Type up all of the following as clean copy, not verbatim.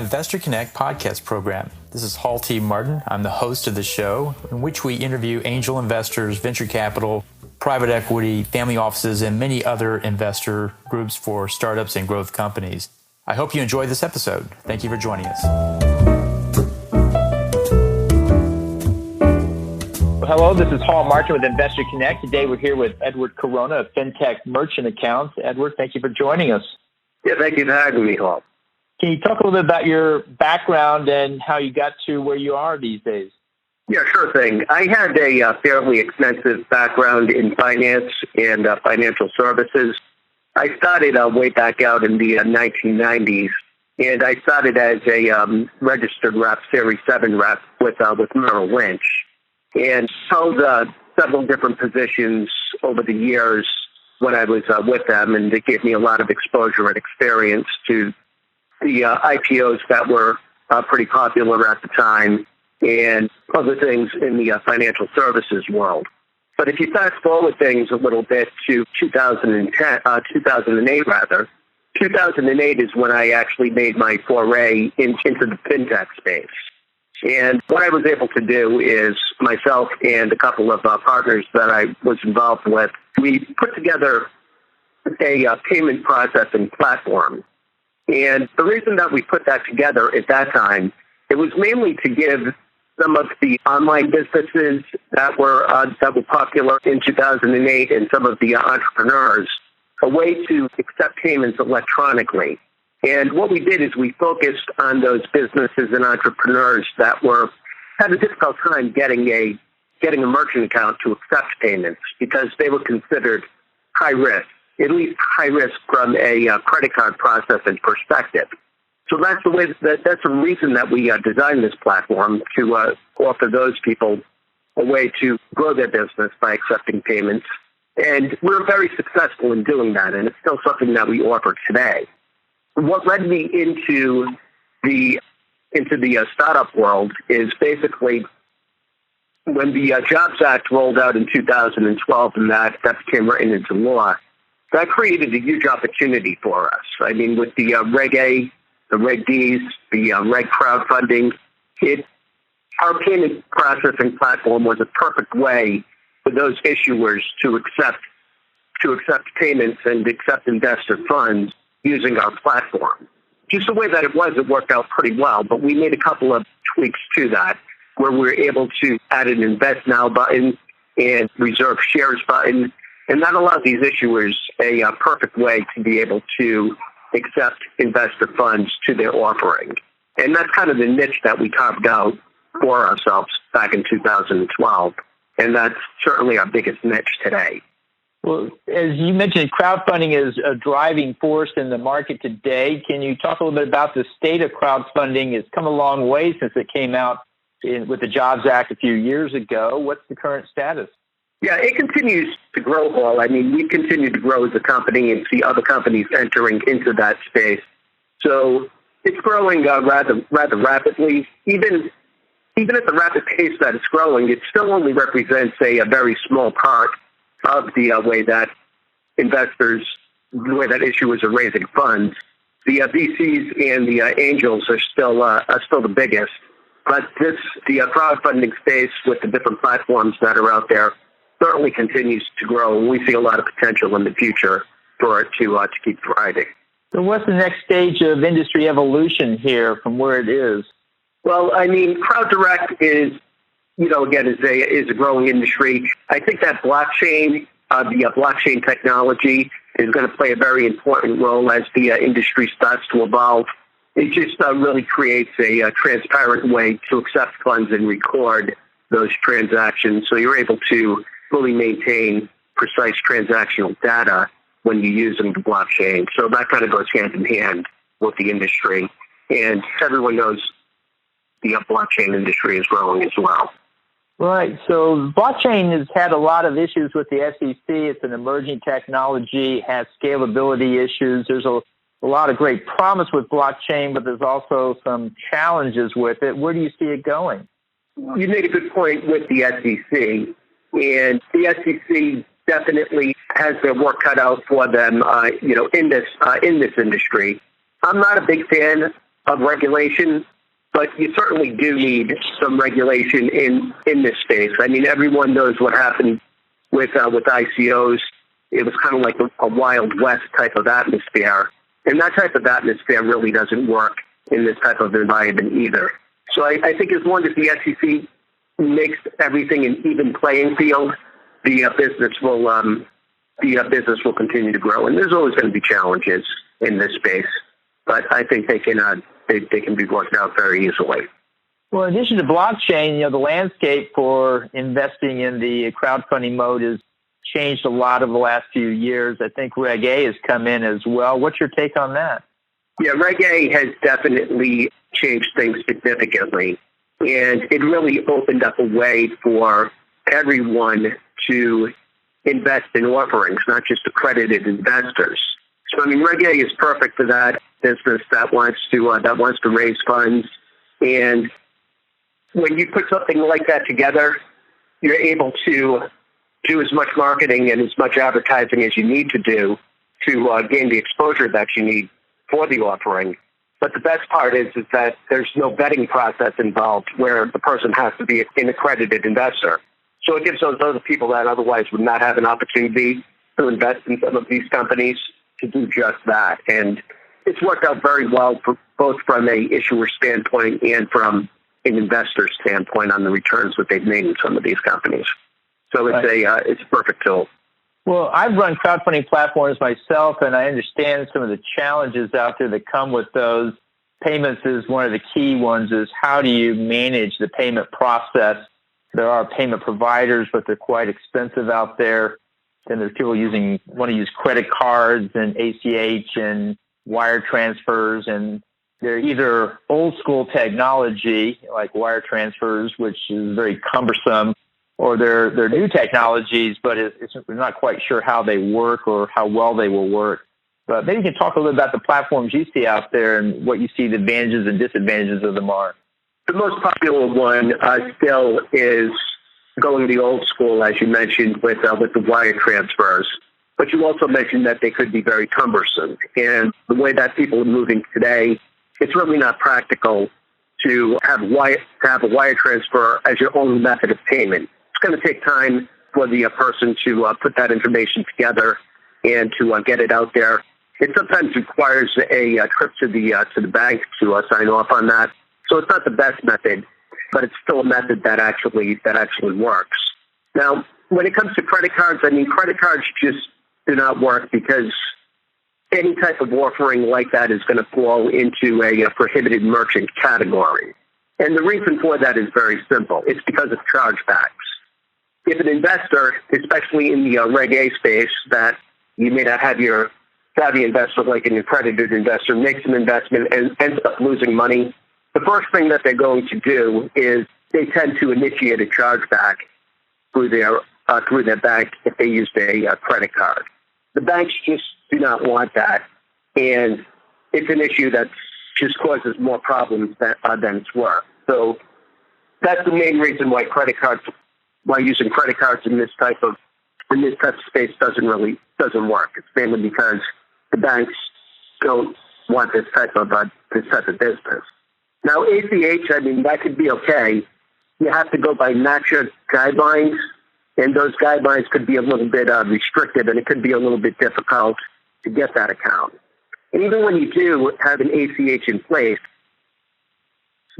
Investor Connect podcast program. This is Hall T. Martin. I'm the host of the show, in which we interview angel investors, venture capital, private equity, family offices, and many other investor groups for startups and growth companies. I hope you enjoy this episode. Thank you for joining us. Hello, this is Hall Martin with Investor Connect. Today we're here with Edward Corona of FinTech Merchant Accounts. Edward, thank you for joining us. Yeah, thank you for having me, Hall. Can you talk a little bit about your background and how you got to where you are these days? Yeah, sure thing. I had a fairly extensive background in finance and financial services. I started way back out in the 1990s, and I started as a registered rep, Series 7 rep with Merrill Lynch, and held several different positions over the years when I was with them, and it gave me a lot of exposure and experience to the IPOs that were pretty popular at the time and other things in the financial services world. But if you fast forward things a little bit to 2008 rather, 2008 is when I actually made my foray into the FinTech space. And what I was able to do is myself and a couple of partners that I was involved with, we put together a payment processing platform. And the reason that we put that together at that time, it was mainly to give some of the online businesses that were popular in 2008 and some of the entrepreneurs a way to accept payments electronically. And what we did is we focused on those businesses and entrepreneurs that had a difficult time getting a merchant account to accept payments because they were considered high risk. At least high risk from a credit card processing perspective. So that's the reason that we designed this platform to offer those people a way to grow their business by accepting payments. And we're very successful in doing that, and it's still something that we offer today. What led me into the startup world is basically when the Jobs Act rolled out in 2012 and that became written into law. That created a huge opportunity for us. I mean, with the Reg A, the Reg Ds, the Reg crowdfunding, our payment processing platform was a perfect way for those issuers to accept payments and accept investor funds using our platform. Just the way that it worked out pretty well, but we made a couple of tweaks to that where we were able to add an Invest Now button and Reserve Shares button. And that allows these issuers a perfect way to be able to accept investor funds to their offering. And that's kind of the niche that we carved out for ourselves back in 2012. And that's certainly our biggest niche today. Well, as you mentioned, crowdfunding is a driving force in the market today. Can you talk a little bit about the state of crowdfunding? It's come a long way since it came out with the Jobs Act a few years ago. What's the current status? Yeah, it continues to grow, Paul. I mean, we continue to grow as a company and see other companies entering into that space. So it's growing rather rapidly. Even at the rapid pace that it's growing, it still only represents a very small part of the way that issuers are raising funds. The VCs and the angels are still the biggest. But the crowdfunding space with the different platforms that are out there certainly continues to grow, and we see a lot of potential in the future for it to keep thriving. So what's the next stage of industry evolution here from where it is? Well, I mean, CrowdDirect is a growing industry. I think that blockchain technology is going to play a very important role as the industry starts to evolve. It just really creates a transparent way to accept funds and record those transactions, so you're able to fully maintain precise transactional data when you're using the blockchain. So that kind of goes hand in hand with the industry. And everyone knows the blockchain industry is growing as well. Right. So blockchain has had a lot of issues with the SEC. It's an emerging technology, has scalability issues. There's a lot of great promise with blockchain, but there's also some challenges with it. Where do you see it going? You made a good point with the SEC. And the SEC definitely has their work cut out for them, in this industry. I'm not a big fan of regulation, but you certainly do need some regulation in this space. I mean, everyone knows what happened with ICOs. It was kind of like a Wild West type of atmosphere. And that type of atmosphere really doesn't work in this type of environment either. So I think as long as the SEC makes everything an even playing field, the business will continue to grow. And there's always going to be challenges in this space, but I think they can be worked out very easily. Well, in addition to blockchain, the landscape for investing in the crowdfunding mode has changed a lot over the last few years. I think Reg A has come in as well. What's your take on that? Yeah, Reg A has definitely changed things significantly. And it really opened up a way for everyone to invest in offerings, not just accredited investors. So, I mean, Reg A is perfect for that business that wants to raise funds. And when you put something like that together, you're able to do as much marketing and as much advertising as you need to do to gain the exposure that you need for the offering. But the best part is that there's no vetting process involved where the person has to be an accredited investor. So it gives those other people that otherwise would not have an opportunity to invest in some of these companies to do just that. And it's worked out very well for both from a issuer standpoint and from an investor standpoint on the returns that they've made in some of these companies. So it's a perfect tool. Well, I've run crowdfunding platforms myself, and I understand some of the challenges out there that come with those. Payments is one of the key ones. Is how do you manage the payment process? There are payment providers, but they're quite expensive out there. Then there's people want to use credit cards and ACH and wire transfers, and they're either old school technology like wire transfers, which is very cumbersome, or they're new technologies, but we're not quite sure how they work or how well they will work. But maybe you can talk a little about the platforms you see out there and what you see the advantages and disadvantages of them are. The most popular one still is going the old school, as you mentioned, with the wire transfers. But you also mentioned that they could be very cumbersome. And the way that people are moving today, it's really not practical to have a wire transfer as your only method of payment. It's going to take time for the person to put that information together and to get it out there. It sometimes requires a trip to the bank to sign off on that. So it's not the best method, but it's still a method that actually works. Now, when it comes to credit cards, I mean, credit cards just do not work because any type of offering like that is going to fall into a prohibited merchant category. And the reason for that is very simple. It's because of chargebacks. If an investor, especially in the Reg A space, that you may not have your savvy investor like an accredited investor, makes an investment and ends up losing money, the first thing that they're going to do is they tend to initiate a chargeback through their bank if they used a credit card. The banks just do not want that, and it's an issue that just causes more problems than it's worth. So that's the main reason why using credit cards in this type of space doesn't work. It's mainly because the banks don't want this type of business. Now, ACH, I mean, that could be okay. You have to go by NACHA guidelines, and those guidelines could be a little bit restrictive, and it could be a little bit difficult to get that account. And even when you do have an ACH in place,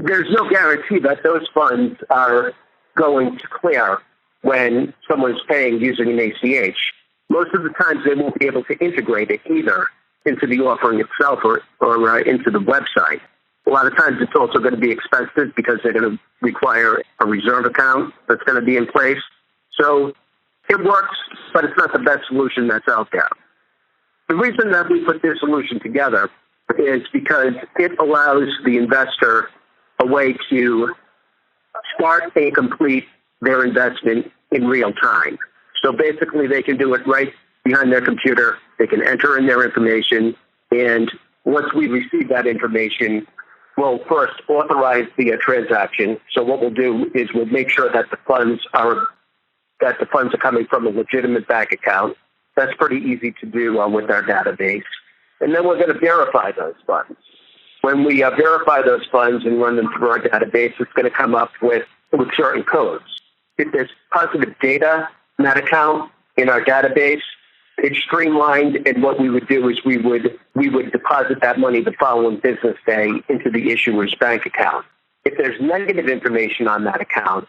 there's no guarantee that those funds are going to clear when someone's paying using an ACH. Most of the times they won't be able to integrate it either into the offering itself or into the website. A lot of times it's also going to be expensive because they're going to require a reserve account that's going to be in place. So it works, but it's not the best solution that's out there. The reason that we put this solution together is because it allows the investor a way to start and complete their investment in real time. So basically they can do it right behind their computer. They can enter in their information, and once we receive that information, we'll first authorize the transaction. So what we'll do is we'll make sure that the funds are coming from a legitimate bank account. That's pretty easy to do with our database. And then we're going to verify those funds. When we verify those funds and run them through our database, it's going to come up with certain codes. If there's positive data in that account in our database, it's streamlined, and what we would do is we would deposit that money the following business day into the issuer's bank account. If there's negative information on that account,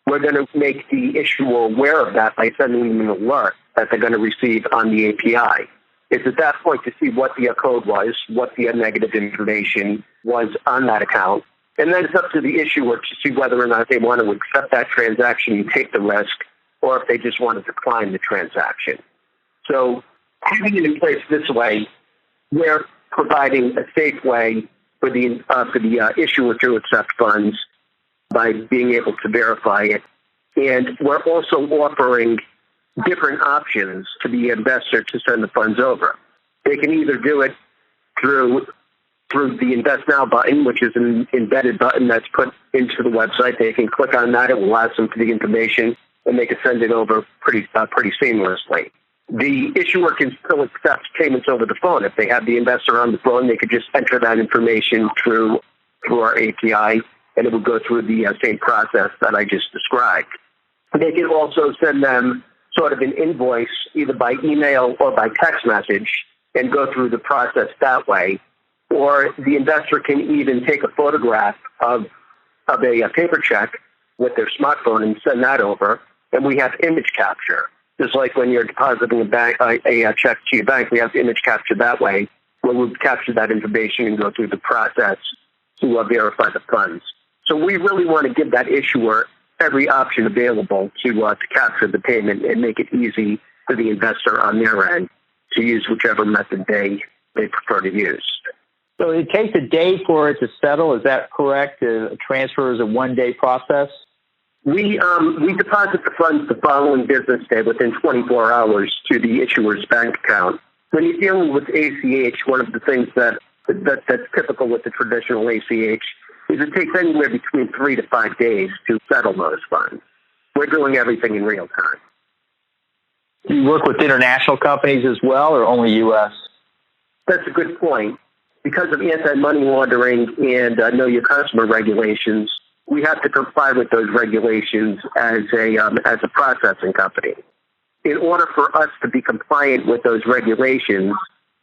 we're going to make the issuer aware of that by sending them an alert that they're going to receive on the API. It's at that point to see what the code was, what the negative information was on that account. And then it's up to the issuer to see whether or not they want to accept that transaction and take the risk, or if they just want to decline the transaction. So having it in place this way, we're providing a safe way for the issuer to accept funds by being able to verify it. And we're also offering different options to the investor to send the funds over. They can either do it through the Invest Now button, which is an embedded button that's put into the website. They can click on that. It will ask them for the information, and they can send it over pretty seamlessly. The issuer can still accept payments over the phone. If they have the investor on the phone, they could just enter that information through our API, and it will go through the same process that I just described. They can also send them sort of an invoice either by email or by text message and go through the process that way. Or the investor can even take a photograph of a paper check with their smartphone and send that over. And we have image capture. Just like when you're depositing a check to your bank, we have image capture that way, where we'll capture that information and go through the process to verify the funds. So we really want to give that issuer every option available to capture the payment and make it easy for the investor on their end to use whichever method they prefer to use. So it takes a day for it to settle. Is that correct? A transfer is a one-day process? We deposit the funds the following business day within 24 hours to the issuer's bank account. When you're dealing with ACH, one of the things that's typical with the traditional ACH is it takes anywhere between 3 to 5 days to settle those funds. We're doing everything in real time. Do you work with international companies as well, or only U.S.? That's a good point. Because of anti-money laundering and know your customer regulations, we have to comply with those regulations as a processing company. In order for us to be compliant with those regulations,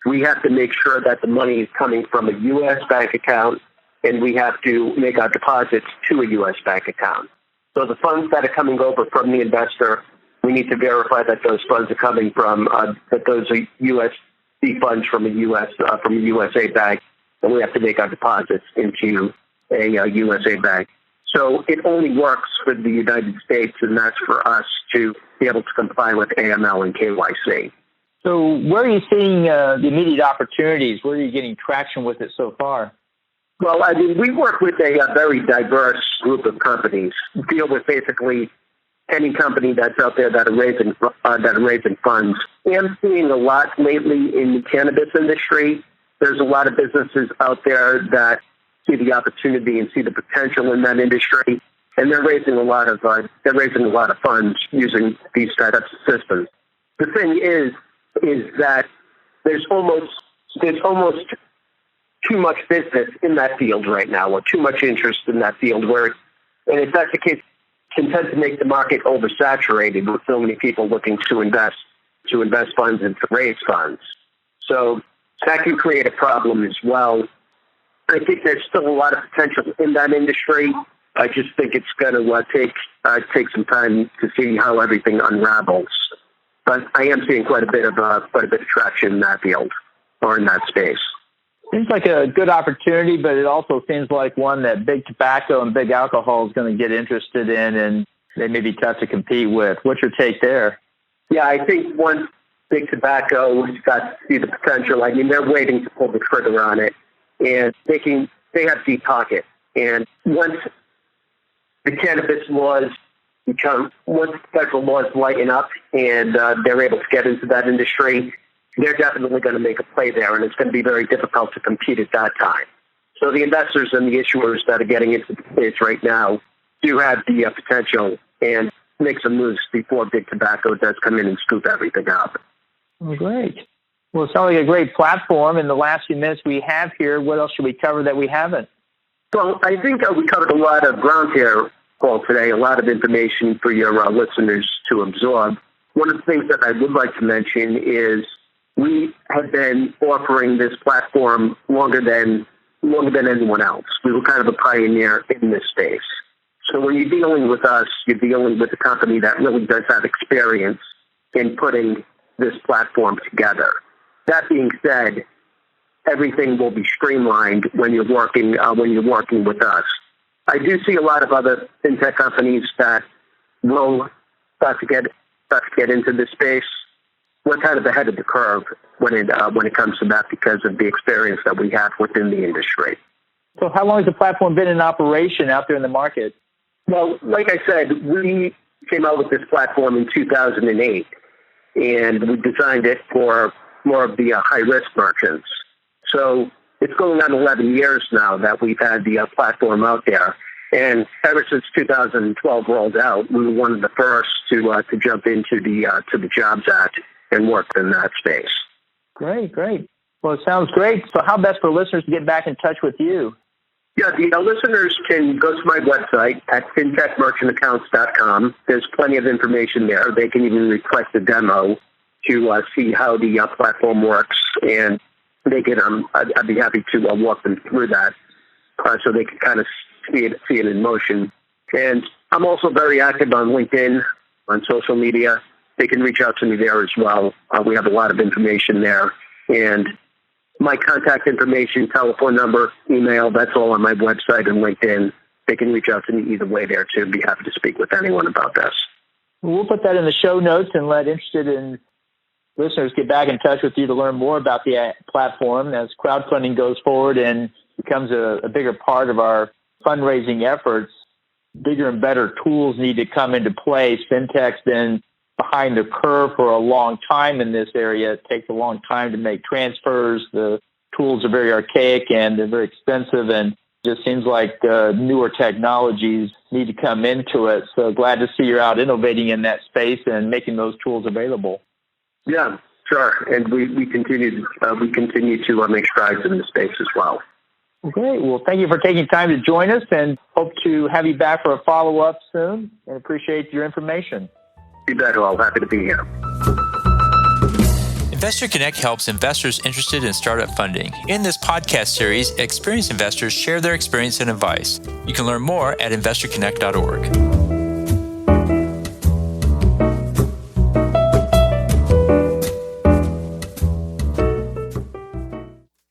we have to make sure that the money is coming from a U.S. bank account, and we have to make our deposits to a U.S. bank account. So the funds that are coming over from the investor, we need to verify that those funds are coming from that those are USD funds from a USA bank, and we have to make our deposits into a USA bank. So it only works for the United States, and that's for us to be able to comply with AML and KYC. So where are you seeing the immediate opportunities? Where are you getting traction with it so far? Well, I mean, we work with a very diverse group of companies. We deal with basically any company that's out there that are raising funds. I'm seeing a lot lately in the cannabis industry. There's a lot of businesses out there that see the opportunity and see the potential in that industry, and they're raising a lot of funds using these types of systems. The thing is that there's almost too much business in that field right now, or too much interest in that field, and if that's the case, can tend to make the market oversaturated with so many people looking to invest funds and to raise funds. So that can create a problem as well. I think there's still a lot of potential in that industry. I just think it's going to take some time to see how everything unravels. But I am seeing quite a bit of traction in that field or in that space. Seems like a good opportunity, but it also seems like one that big tobacco and big alcohol is going to get interested in, and they may be tough to compete with. What's your take there? Yeah, I think once big tobacco has got to see the potential, I mean, they're waiting to pull the trigger on it, and they have deep pockets. And once the cannabis laws once federal laws lighten up and they're able to get into that industry, they're definitely going to make a play there, and it's going to be very difficult to compete at that time. So the investors and the issuers that are getting into the space right now do have the potential and make some moves before big tobacco does come in and scoop everything up. Well, great. Well, it sounds like a great platform. In the last few minutes we have here, what else should we cover that we haven't? Well, I think we covered a lot of ground here, Paul, today, a lot of information for your listeners to absorb. One of the things that I would like to mention is we have been offering this platform longer than anyone else. We were kind of a pioneer in this space. So when you're dealing with us, you're dealing with a company that really does have experience in putting this platform together. That being said, everything will be streamlined when you're working with us. I do see a lot of other fintech companies that will start to get into this space. We're kind of ahead of the curve when it comes to that because of the experience that we have within the industry. So how long has the platform been in operation out there in the market? Well, like I said, we came out with this platform in 2008, and we designed it for more of the high-risk merchants. So it's going on 11 years now that we've had the platform out there. And ever since 2012 rolled out, we were one of the first to jump into the Jobs Act and work in that space. Great. Well, it sounds great. So how best for listeners to get back in touch with you? Yeah, the listeners can go to my website at fintechmerchantaccounts.com. There's plenty of information there. They can even request a demo to see how the platform works, and they can. I'd be happy to walk them through that so they can kind of see it in motion. And I'm also very active on LinkedIn, on social media. They can reach out to me there as well. We have a lot of information there, and my contact information, telephone number, email, that's all on my website and LinkedIn. They can reach out to me either way there too. Be happy to speak with anyone about this. We'll put that in the show notes and let interested in listeners get back in touch with you to learn more about the platform as crowdfunding goes forward and becomes a bigger part of our fundraising efforts. Bigger and better tools need to come into place. FinTech's been behind the curve for a long time in this area. It takes a long time to make transfers. The tools are very archaic and they're very expensive, and it just seems like newer technologies need to come into it. So glad to see you're out innovating in that space and making those tools available. Yeah, sure. And we continue to make strides in the space as well. Great. Well, thank you for taking time to join us, and hope to have you back for a follow-up soon, and appreciate your information. You bet. Well, happy to be here. Investor Connect helps investors interested in startup funding. In this podcast series, experienced investors share their experience and advice. You can learn more at investorconnect.org.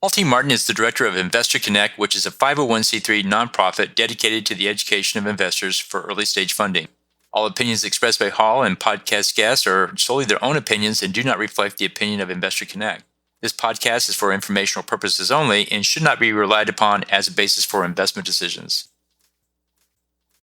Paul T. Martin is the director of Investor Connect, which is a 501c3 nonprofit dedicated to the education of investors for early-stage funding. All opinions expressed by Hall and podcast guests are solely their own opinions and do not reflect the opinion of Investor Connect. This podcast is for informational purposes only and should not be relied upon as a basis for investment decisions.